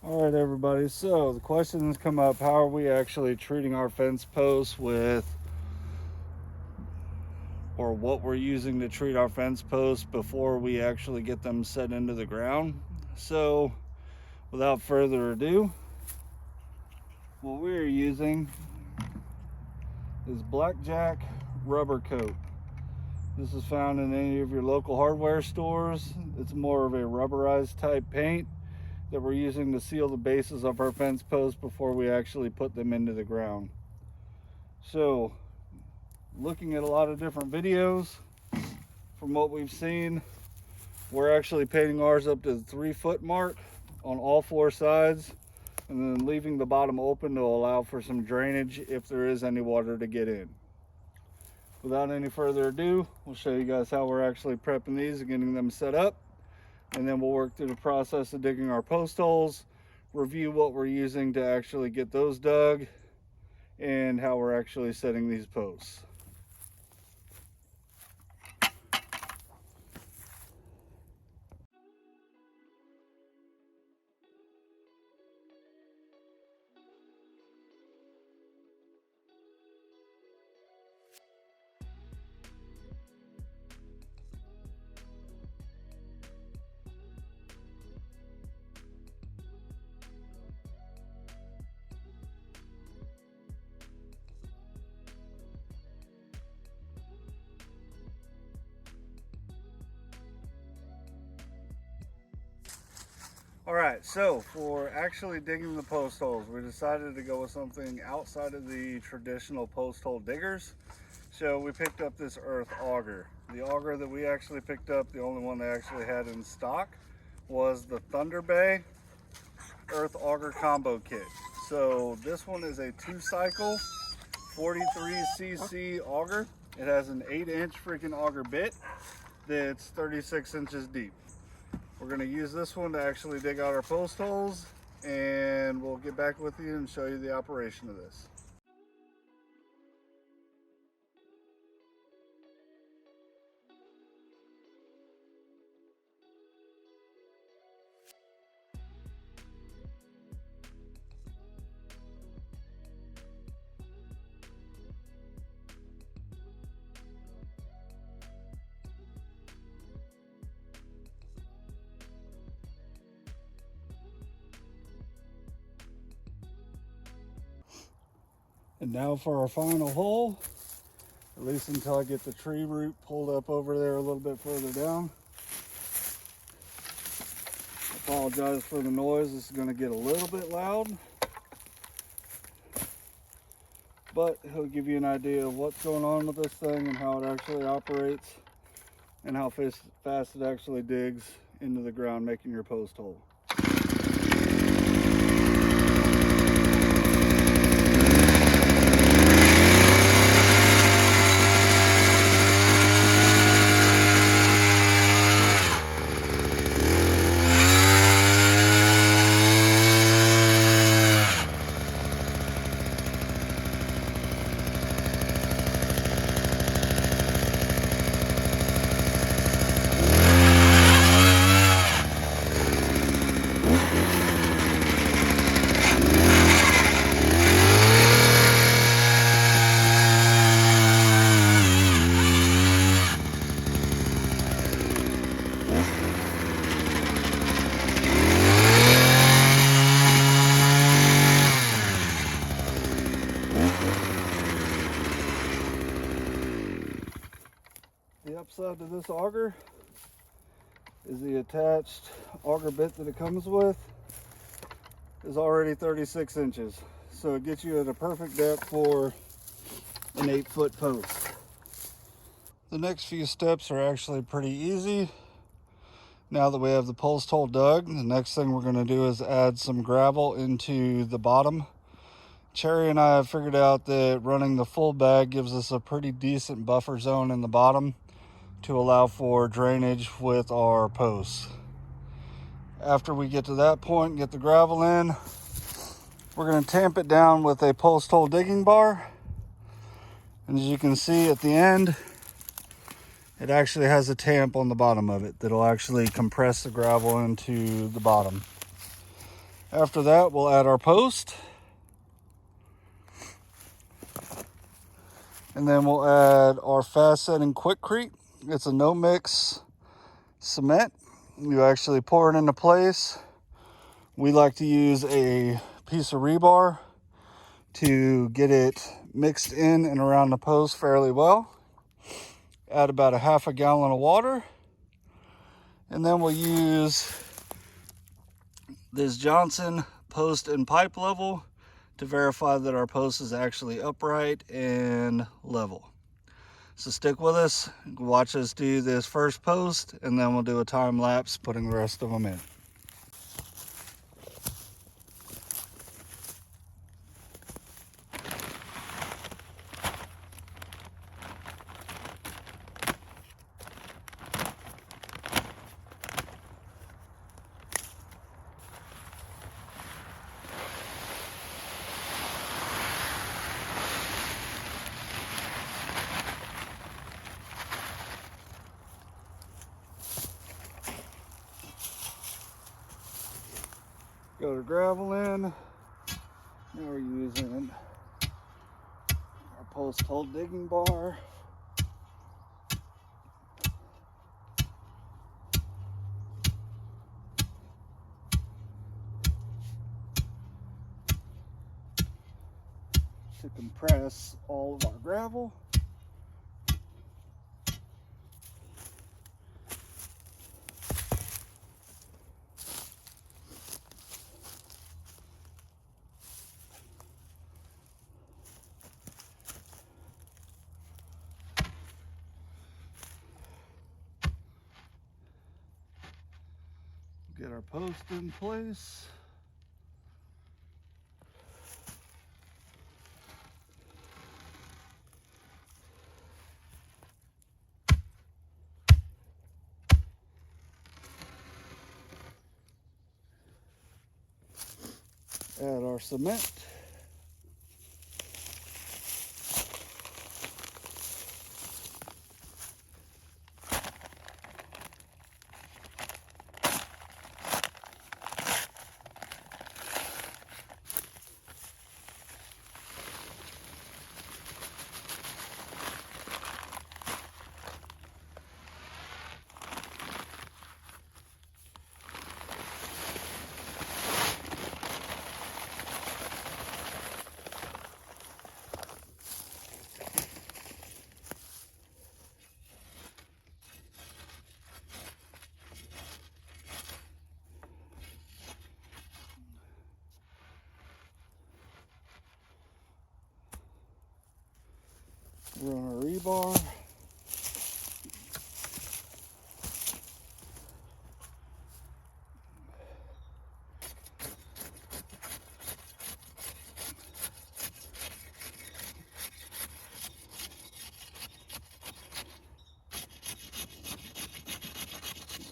All right, everybody. So the questions come up: how are we actually treating our fence posts with, or what we're using to treat our fence posts before we actually get them set into the ground? So, without further ado, what we're using is Blackjack Rubber Coat. This is found in any of your local hardware stores. It's more of a rubberized type paint that we're using to seal the bases of our fence posts before we actually put them into the ground. So, looking at a lot of different videos, from what we've seen, we're actually painting ours up to the 3-foot mark on all 4 sides, and then leaving the bottom open to allow for some drainage if there is any water to get in. Without any further ado, we'll show you guys how we're actually prepping these and getting them set up, and then we'll work through the process of digging our post holes, review what we're using to actually get those dug, and how we're actually setting these posts. All right, so for actually digging the post holes, we decided to go with something outside of the traditional post hole diggers. So we picked up this earth auger. The auger that we actually picked up, the only one they actually had in stock, was the Thunder Bay Earth Auger Combo Kit. So this one is a 2-cycle 43cc auger. It has an 8-inch freaking auger bit that's 36 inches deep. We're going to use this one to actually dig out our post holes, and we'll get back with you and show you the operation of this. And now for our final hole, at least until I get the tree root pulled up over there a little bit further down. I apologize for the noise. This is going to get a little bit loud, but it'll give you an idea of what's going on with this thing and how it actually operates and how fast it actually digs into the ground, making your post hole. The upside to this auger is the attached auger bit that it comes with is already 36 inches. So it gets you at a perfect depth for an 8-foot post. The next few steps are actually pretty easy. Now that we have the post hole dug, the next thing we're going to do is add some gravel into the bottom. Cherry and I have figured out that running the full bag gives us a pretty decent buffer zone in the bottom to allow for drainage with our posts. After we get to that point and get the gravel in, we're going to tamp it down with a post hole digging bar. And as you can see at the end, it actually has a tamp on the bottom of it that'll actually compress the gravel into the bottom. After that, we'll add our post. And then we'll add our fast setting QUIKRETE. It's a no mix cement. You actually pour it into place. We like to use a piece of rebar to get it mixed in and around the post fairly well. Add about 1/2 gallon of water. And then we'll use this Johnson post and pipe level to verify that our post is actually upright and level. So stick with us, watch us do this first post, and then we'll do a time lapse putting the rest of them in. Got our gravel in. Now we're using our post hole digging bar. To compress all of our gravel. Get our post in place. Add our cement. Run our rebar.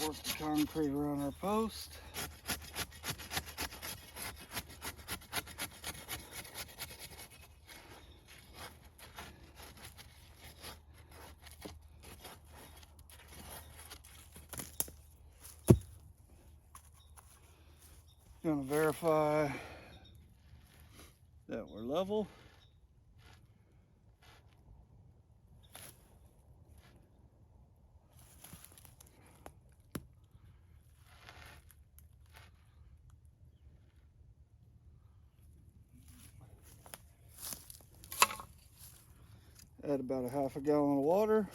Work the concrete around our post. Going to verify that we're level. Add about 1/2 gallon of water.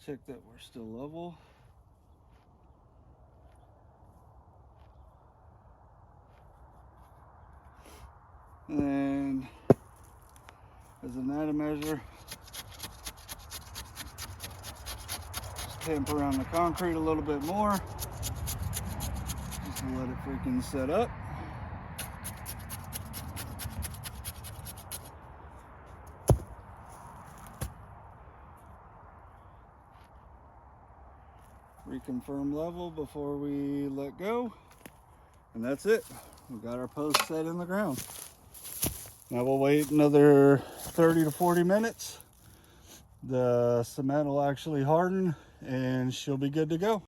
Check that we're still level. And then, as an added measure, just tamp around the concrete a little bit more, just to let it freaking set up. reconfirm level before we let go. And that's it. We got our post set in the ground. Now we'll wait another 30 to 40 minutes. The cement will actually harden and she'll be good to go.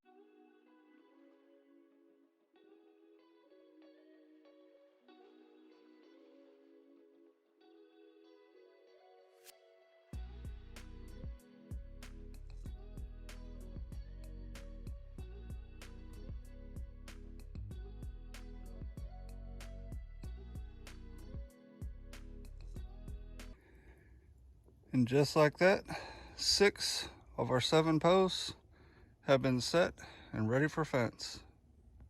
And just like that, 6 of our 7 posts have been set and ready for fence.